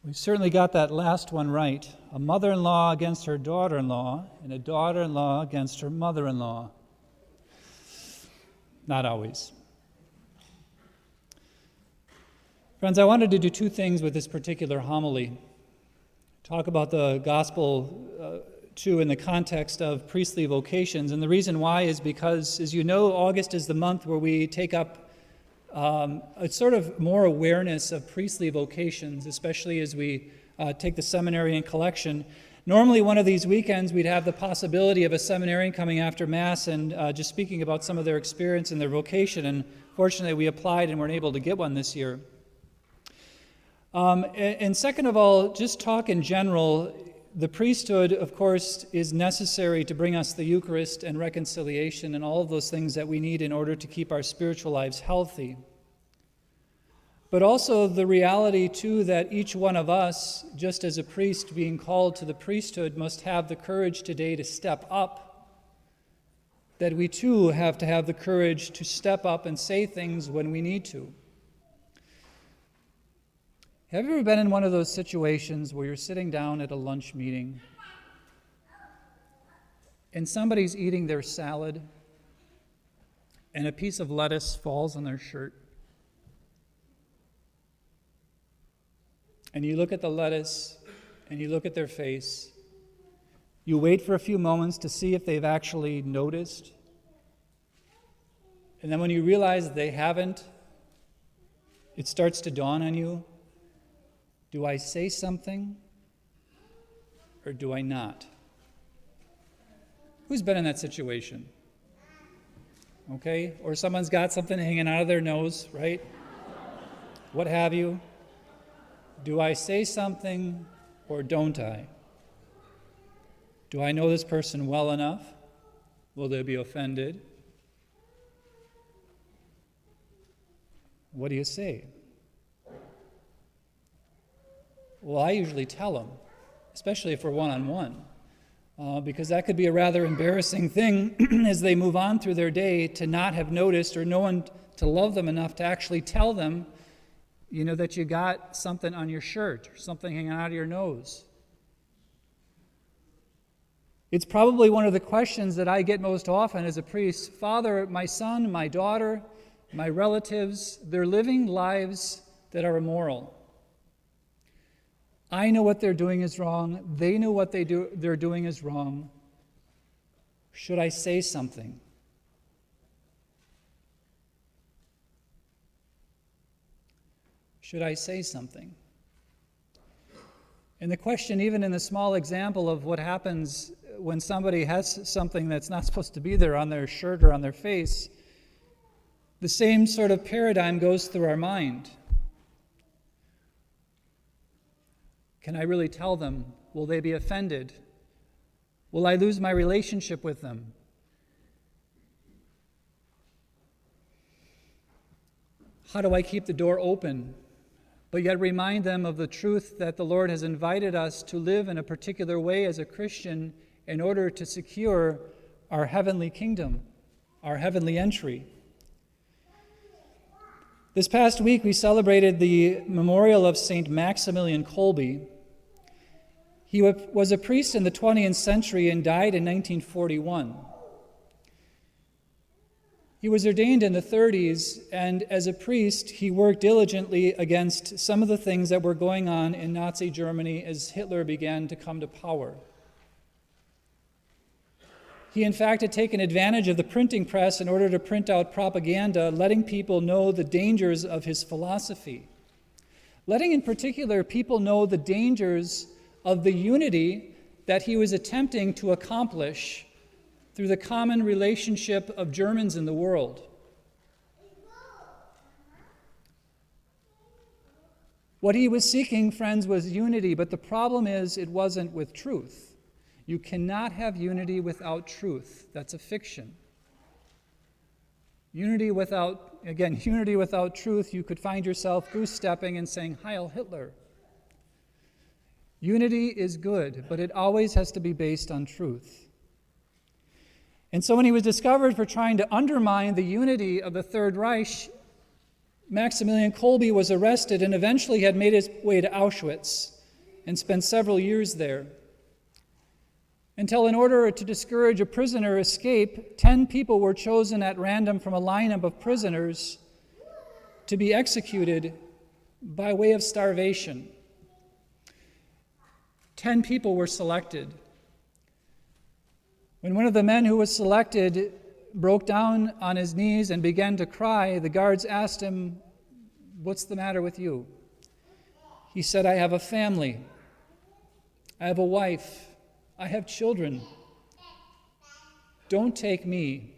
We certainly got that last one right. A mother-in-law against her daughter-in-law, and a daughter-in-law against her mother-in-law. Not always. Friends, I wanted to do two things with this particular homily. Talk about the gospel, too, in the context of priestly vocations. And the reason why is because, as you know, August is the month where we take up a sort of more awareness of priestly vocations, especially as we take the seminarian collection. Normally, one of these weekends, we'd have the possibility of a seminarian coming after Mass and just speaking about some of their experience and their vocation. And fortunately, we applied and weren't able to get one this year. And second of all, just talk in general. The priesthood, of course, is necessary to bring us the Eucharist and reconciliation and all of those things that we need in order to keep our spiritual lives healthy. But also the reality, too, that each one of us, just as a priest being called to the priesthood, must have the courage today to step up, that we, too, have to have the courage to step up and say things when we need to. Have you ever been in one of those situations where you're sitting down at a lunch meeting and somebody's eating their salad and a piece of lettuce falls on their shirt? And you look at the lettuce and you look at their face. You wait for a few moments to see if they've actually noticed. And then when you realize they haven't, it starts to dawn on you. Do I say something or do I not? Who's been in that situation? Okay? Or someone's got something hanging out of their nose, right? What have you? Do I say something or don't I? Do I know this person well enough? Will they be offended? What do you say? Well, I usually tell them, especially if we're one-on-one, because that could be a rather embarrassing thing as they move on through their day to not have noticed or no one to love them enough to actually tell them, that you got something on your shirt or something hanging out of your nose. It's probably one of the questions that I get most often as a priest. Father, my son, my daughter, my relatives, they're living lives that are immoral. I know what they're doing is wrong. They know what they're doing is wrong. Should I say something? Should I say something? And the question, even in the small example of what happens when somebody has something that's not supposed to be there on their shirt or on their face, the same sort of paradigm goes through our mind. Can I really tell them? Will they be offended? Will I lose my relationship with them? How do I keep the door open, but yet remind them of the truth that the Lord has invited us to live in a particular way as a Christian in order to secure our heavenly kingdom, our heavenly entry? This past week, we celebrated the memorial of St. Maximilian Kolbe. He was a priest in the 20th century and died in 1941. He was ordained in the 30s, and as a priest, he worked diligently against some of the things that were going on in Nazi Germany as Hitler began to come to power. He, in fact, had taken advantage of the printing press in order to print out propaganda, letting people know the dangers of his philosophy. Letting, in particular, people know the dangers of the unity that he was attempting to accomplish through the common relationship of Germans in the world. What he was seeking, friends, was unity, but the problem is it wasn't with truth. You cannot have unity without truth. That's a fiction. Unity without truth, you could find yourself goose-stepping and saying, Heil Hitler. Unity is good, but it always has to be based on truth. And so when he was discovered for trying to undermine the unity of the Third Reich, Maximilian Kolbe was arrested and eventually had made his way to Auschwitz. and spent several years there. Until, in order to discourage a prisoner escape, 10 people were chosen at random from a lineup of prisoners to be executed by way of starvation. 10 people were selected. When one of the men who was selected broke down on his knees and began to cry, the guards asked him, "What's the matter with you?" He said, "I have a family. I have a wife. I have children. Don't take me."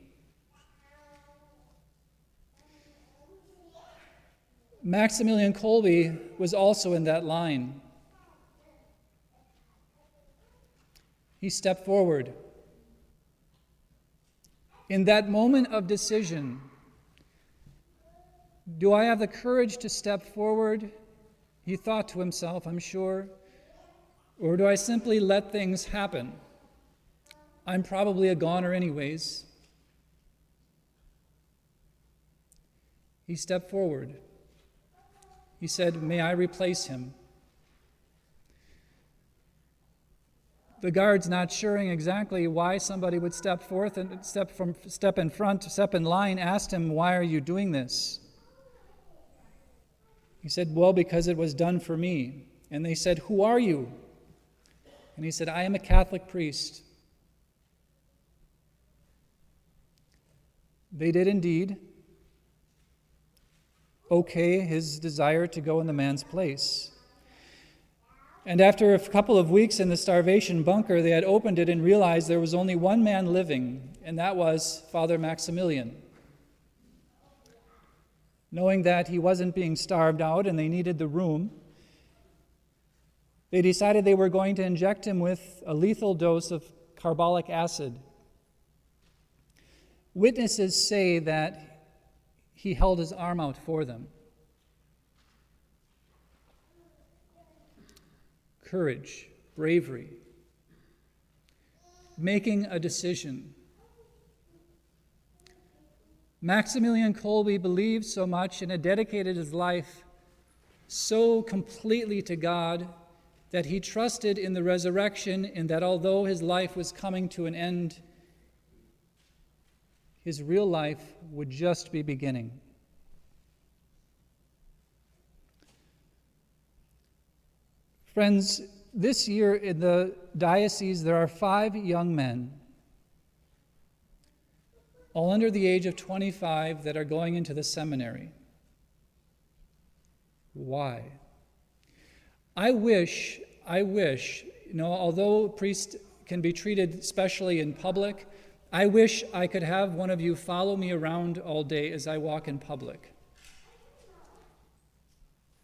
Maximilian Kolbe was also in that line. He stepped forward. In that moment of decision, do I have the courage to step forward? He thought to himself, I'm sure. Or do I simply let things happen? I'm probably a goner anyways. He stepped forward. He said, "May I replace him?" The guards, not sure exactly why somebody would step forth and step in front, step in line, asked him, "Why are you doing this?" He said, "Well, because it was done for me." And they said, "Who are you?" And he said, "I am a Catholic priest." They did indeed okay his desire to go in the man's place. And after a couple of weeks in the starvation bunker, they had opened it and realized there was only one man living, and that was Father Maximilian. Knowing that he wasn't being starved out and they needed the room, they decided they were going to inject him with a lethal dose of carbolic acid. Witnesses say that he held his arm out for them. Courage, bravery, making a decision. Maximilian Kolbe believed so much and had dedicated his life so completely to God that he trusted in the resurrection and that although his life was coming to an end, his real life would just be beginning. Friends, this year in the diocese there are 5 young men, all under the age of 25, that are going into the seminary. Why? I wish, although priests can be treated specially in public, I wish I could have one of you follow me around all day as I walk in public.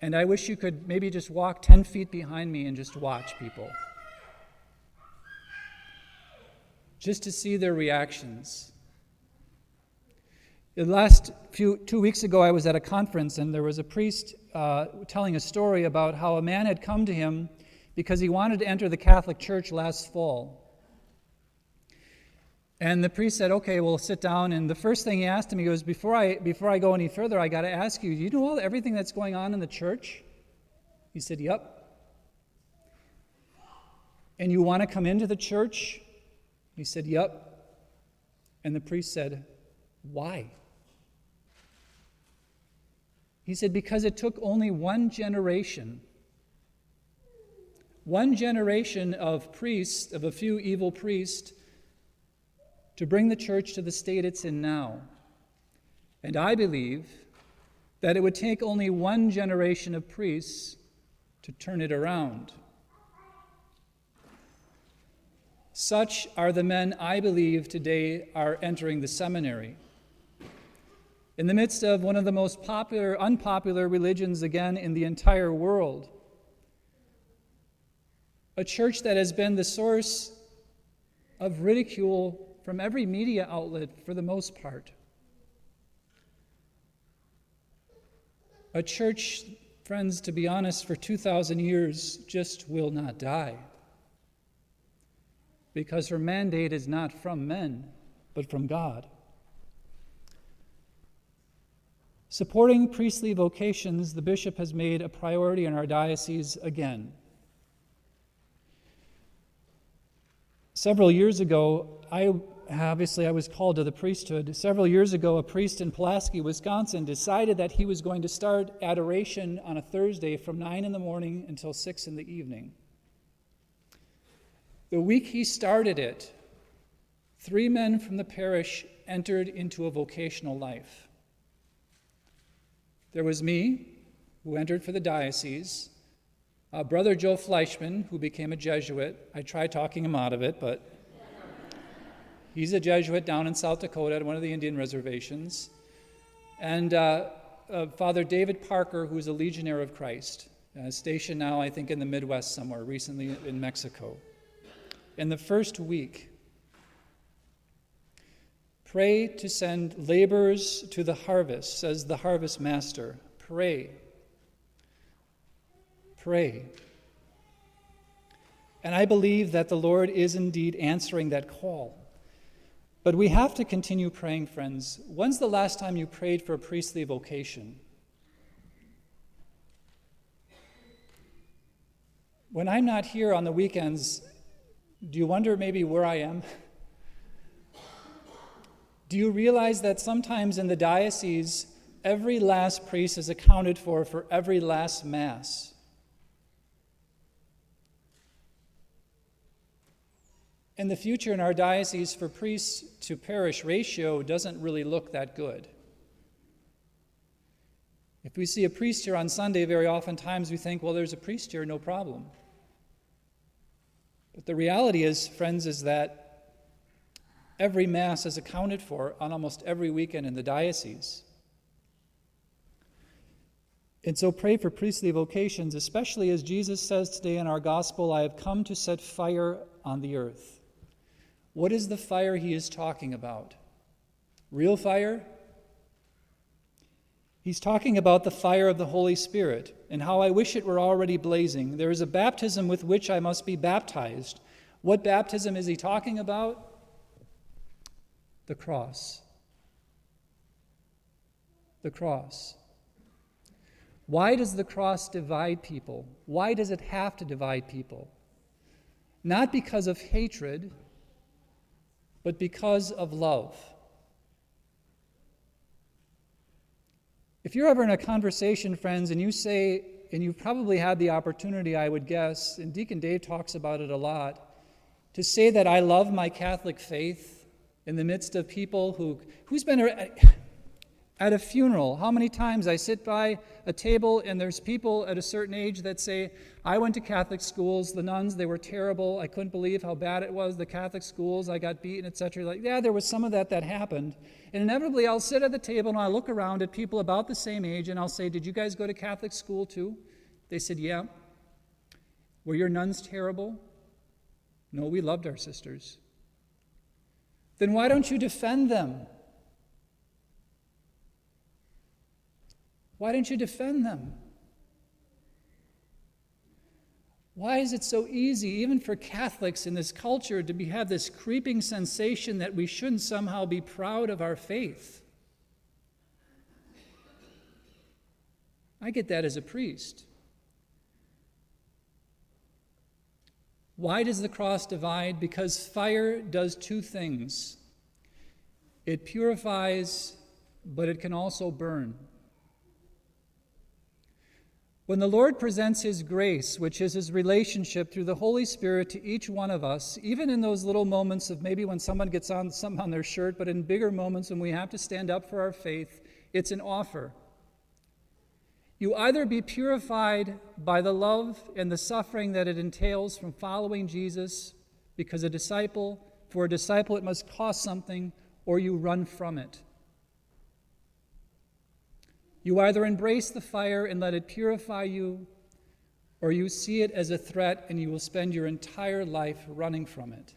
And I wish you could maybe just walk 10 feet behind me and just watch people. Just to see their reactions. The last 2 weeks ago, I was at a conference, and there was a priest telling a story about how a man had come to him because he wanted to enter the Catholic Church last fall. And the priest said, "Okay, we'll sit down." And the first thing he asked him, he goes, before I go any further, I got to ask you, do you know everything that's going on in the church? He said, "Yep." "And you want to come into the church?" He said, "Yep." And the priest said, "Why?" He said, "Because it took only one generation of priests, of a few evil priests, to bring the church to the state it's in now. And I believe that it would take only one generation of priests to turn it around." Such are the men I believe today are entering the seminary. In the midst of one of the most unpopular religions again in the entire world, a church that has been the source of ridicule from every media outlet for the most part. A church, friends, to be honest, for 2,000 years just will not die, because her mandate is not from men, but from God. Supporting priestly vocations, the bishop has made a priority in our diocese again. Several years ago, I was called to the priesthood. Several years ago, a priest in Pulaski, Wisconsin, decided that he was going to start adoration on a Thursday from 9 in the morning until 6 in the evening. The week he started it, 3 men from the parish entered into a vocational life. There was me, who entered for the diocese, Brother Joe Fleischman, who became a Jesuit. I tried talking him out of it, but he's a Jesuit down in South Dakota at one of the Indian reservations. And Father David Parker, who's a Legionnaire of Christ, stationed now, I think, in the Midwest somewhere, recently in Mexico. In the first week, pray to send laborers to the harvest, says the harvest master. Pray. Pray. And I believe that the Lord is indeed answering that call. But we have to continue praying, friends. When's the last time you prayed for a priestly vocation? When I'm not here on the weekends, do you wonder maybe where I am? Do you realize that sometimes in the diocese, every last priest is accounted for every last Mass? In the future in our diocese, for priests to parish ratio doesn't really look that good. If we see a priest here on Sunday, very oftentimes we think, well, there's a priest here, no problem. But the reality is, friends, is that every Mass is accounted for on almost every weekend in the diocese. And so pray for priestly vocations, especially as Jesus says today in our gospel, I have come to set fire on the earth. What is the fire he is talking about? Real fire? He's talking about the fire of the Holy Spirit and how I wish it were already blazing. There is a baptism with which I must be baptized. What baptism is he talking about? The cross. The cross. Why does the cross divide people? Why does it have to divide people? Not because of hatred, but because of love. If you're ever in a conversation, friends, and you say, and you've probably had the opportunity, I would guess, and Deacon Dave talks about it a lot, to say that I love my Catholic faith in the midst of people who's been at a funeral. How many times I sit by a table and there's people at a certain age that say, I went to Catholic schools, the nuns, they were terrible, I couldn't believe how bad it was, the Catholic schools, I got beaten, etc. Like, yeah, there was some of that happened. And inevitably I'll sit at the table and I'll look around at people about the same age and I'll say, did you guys go to Catholic school too? They said, yeah. Were your nuns terrible? No, we loved our sisters. Then why don't you defend them? Why don't you defend them? Why is it so easy, even for Catholics in this culture, to have this creeping sensation that we shouldn't somehow be proud of our faith? I get that as a priest. Why does the cross divide? Because fire does two things. It purifies, but it can also burn. When the Lord presents his grace, which is his relationship through the Holy Spirit to each one of us, even in those little moments of maybe when someone gets on something on their shirt, but in bigger moments when we have to stand up for our faith, it's an offer. You either be purified by the love and the suffering that it entails from following Jesus, because for a disciple it must cost something, or you run from it. You either embrace the fire and let it purify you, or you see it as a threat and you will spend your entire life running from it.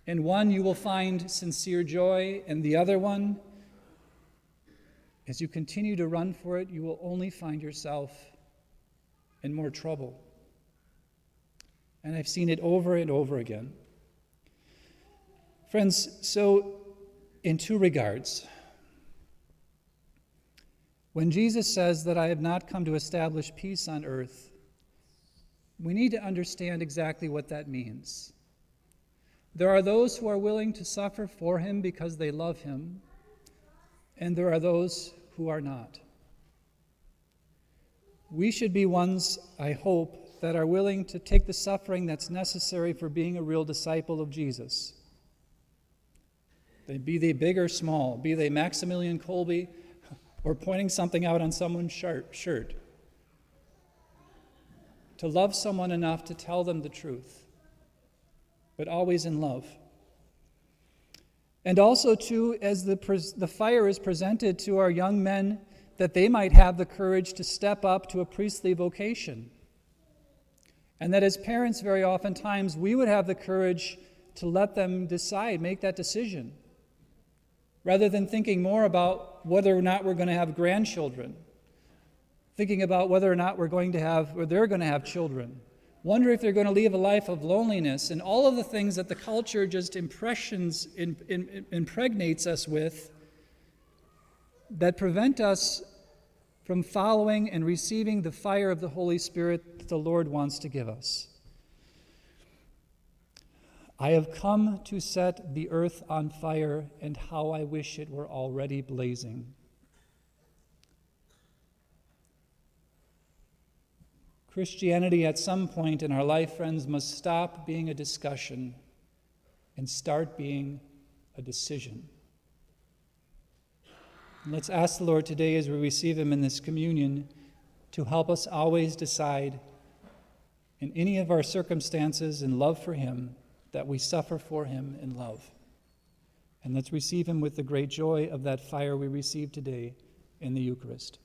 In one, you will find sincere joy, and the other one, as you continue to run for it, you will only find yourself in more trouble. And I've seen it over and over again. Friends, so in two regards, when Jesus says that I have not come to establish peace on earth, we need to understand exactly what that means. There are those who are willing to suffer for him because they love him, and there are those who are not. We should be ones, I hope, that are willing to take the suffering that's necessary for being a real disciple of Jesus. Be they big or small, be they Maximilian Kolbe or pointing something out on someone's shirt. To love someone enough to tell them the truth, but always in love. And also, too, as the fire is presented to our young men, that they might have the courage to step up to a priestly vocation. And that as parents, very oftentimes, we would have the courage to let them decide, make that decision, rather than thinking more about whether or not we're going to have grandchildren, thinking about whether or not we're going to have, or they're going to have children, wonder if they're going to live a life of loneliness, and all of the things that the culture just impregnates us with that prevent us from following and receiving the fire of the Holy Spirit that the Lord wants to give us. I have come to set the earth on fire, and how I wish it were already blazing. Christianity at some point in our life, friends, must stop being a discussion and start being a decision. And let's ask the Lord today as we receive him in this communion to help us always decide in any of our circumstances in love for him that we suffer for him in love. And let's receive him with the great joy of that fire we receive today in the Eucharist.